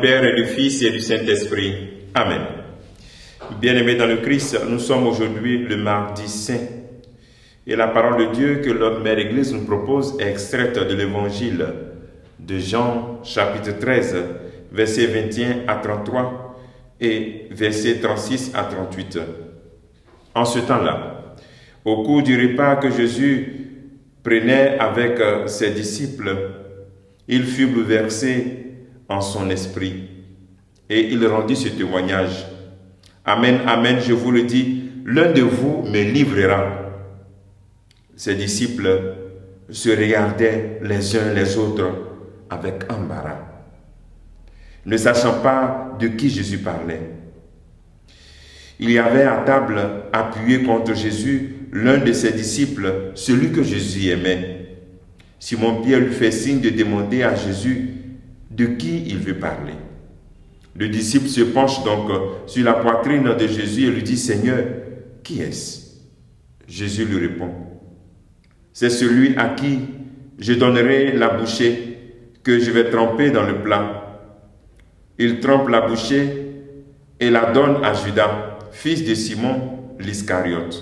Père et du Fils et du Saint-Esprit. Amen. Bien-aimés dans le Christ, nous sommes aujourd'hui le mardi saint. Et la parole de Dieu que notre Mère Église nous propose est extraite de l'Évangile de Jean, chapitre 13, versets 21 à 33 et versets 36 à 38. En ce temps-là, au cours du repas que Jésus prenait avec ses disciples, il fut bouleversé en son esprit et il rendit ce témoignage. Amen, amen, je vous le dis, l'un de vous me livrera. Ses disciples se regardaient les uns les autres avec embarras, ne sachant pas de qui Jésus parlait. Il y avait à table, appuyé contre Jésus, l'un de ses disciples, celui que Jésus aimait. Simon-Pierre lui fait signe de demander à Jésus de qui il veut parler. Le disciple se penche donc sur la poitrine de Jésus et lui dit « Seigneur, qui est-ce » Jésus lui répond « C'est celui à qui je donnerai la bouchée que je vais tremper dans le plat. » Il trempe la bouchée et la donne à Judas, fils de Simon l'Iscariote.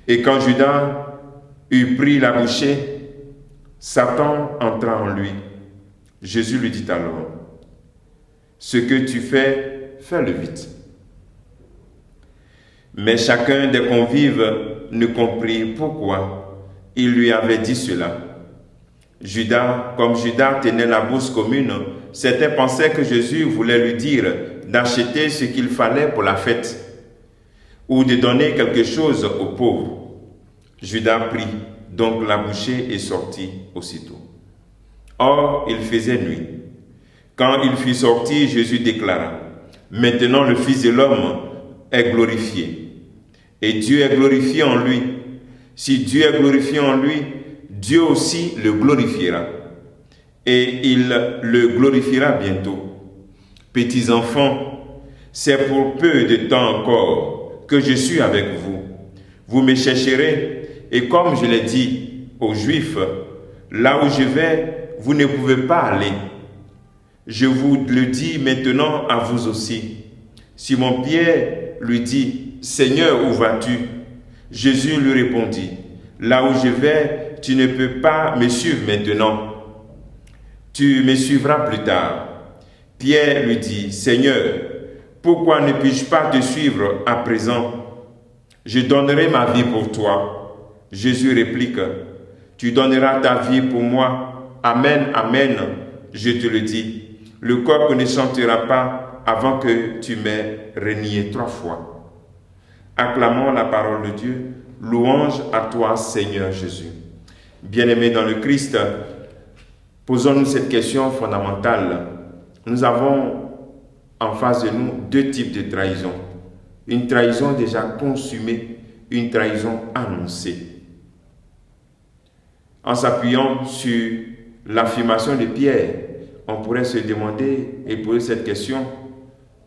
Et quand Judas eut pris la bouchée, Satan entra en lui. Jésus lui dit alors, « Ce que tu fais, fais-le vite. » Mais chacun des convives ne comprit pourquoi il lui avait dit cela. Comme Judas tenait la bourse commune, certains pensaient que Jésus voulait lui dire d'acheter ce qu'il fallait pour la fête ou de donner quelque chose aux pauvres. Judas prit donc la bouchée et sortit aussitôt. Or, il faisait nuit. Quand il fut sorti, Jésus déclara, « Maintenant le Fils de l'homme est glorifié, et Dieu est glorifié en lui. Si Dieu est glorifié en lui, Dieu aussi le glorifiera, et il le glorifiera bientôt. Petits enfants, c'est pour peu de temps encore que je suis avec vous. Vous me chercherez, et comme je l'ai dit aux Juifs, là où je vais, vous ne pouvez pas aller. Je vous le dis maintenant à vous aussi. » Simon-Pierre lui dit, « Seigneur, où vas-tu » Jésus lui répondit, « Là où je vais, tu ne peux pas me suivre maintenant. Tu me suivras plus tard. » Pierre lui dit, « Seigneur, pourquoi ne puis-je pas te suivre à présent? Je donnerai ma vie pour toi. » Jésus réplique, « Tu donneras ta vie pour moi. Amen, amen, je te le dis. Le coq ne chantera pas avant que tu m'aies renié 3 fois. » Acclamons la parole de Dieu. Louange à toi, Seigneur Jésus. Bien-aimés dans le Christ, posons-nous cette question fondamentale. Nous avons en face de nous 2 types de trahison. Une trahison déjà consumée, une trahison annoncée. En s'appuyant sur l'affirmation de Pierre, on pourrait se demander et poser cette question,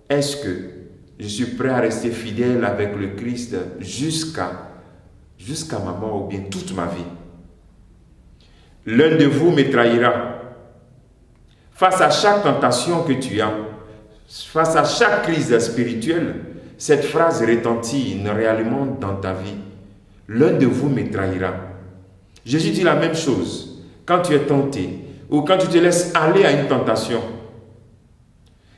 est-ce que je suis prêt à rester fidèle avec le Christ jusqu'à ma mort ou bien toute ma vie? L'un de vous me trahira. Face à chaque tentation que tu as, face à chaque crise spirituelle, cette phrase retentit réellement dans ta vie. L'un de vous me trahira. Jésus dit la même chose quand tu es tenté ou quand tu te laisses aller à une tentation.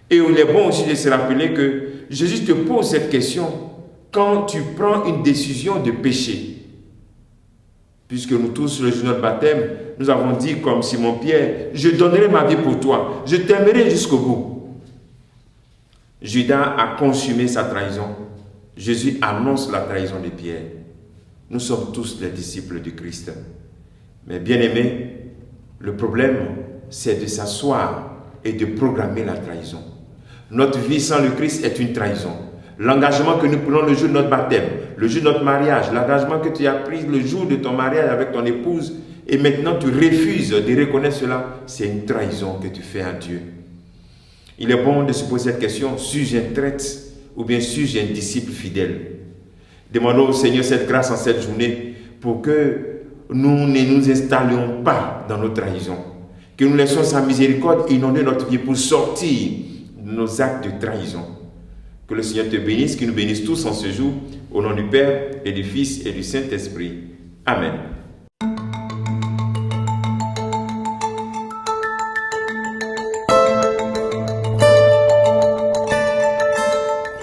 Et il est bon aussi de se rappeler que Jésus te pose cette question quand tu prends une décision de péché. Puisque nous tous, le jour de notre baptême, nous avons dit comme Simon-Pierre, « Je donnerai ma vie pour toi, je t'aimerai jusqu'au bout. » Judas a consumé sa trahison. Jésus annonce la trahison de Pierre. Nous sommes tous les disciples du Christ. Mais bien aimés, le problème, c'est de s'asseoir et de programmer la trahison. Notre vie sans le Christ est une trahison. L'engagement que nous prenons le jour de notre baptême, le jour de notre mariage, l'engagement que tu as pris le jour de ton mariage avec ton épouse, et maintenant tu refuses de reconnaître cela, c'est une trahison que tu fais à Dieu. Il est bon de se poser cette question, suis-je un traître ou bien suis-je un disciple fidèle? Demandons au Seigneur cette grâce en cette journée pour que nous ne nous installions pas dans nos trahisons. Que nous laissions sa miséricorde inonder notre vie pour sortir nos actes de trahison. Que le Seigneur te bénisse, qu'il nous bénisse tous en ce jour, au nom du Père et du Fils et du Saint-Esprit. Amen.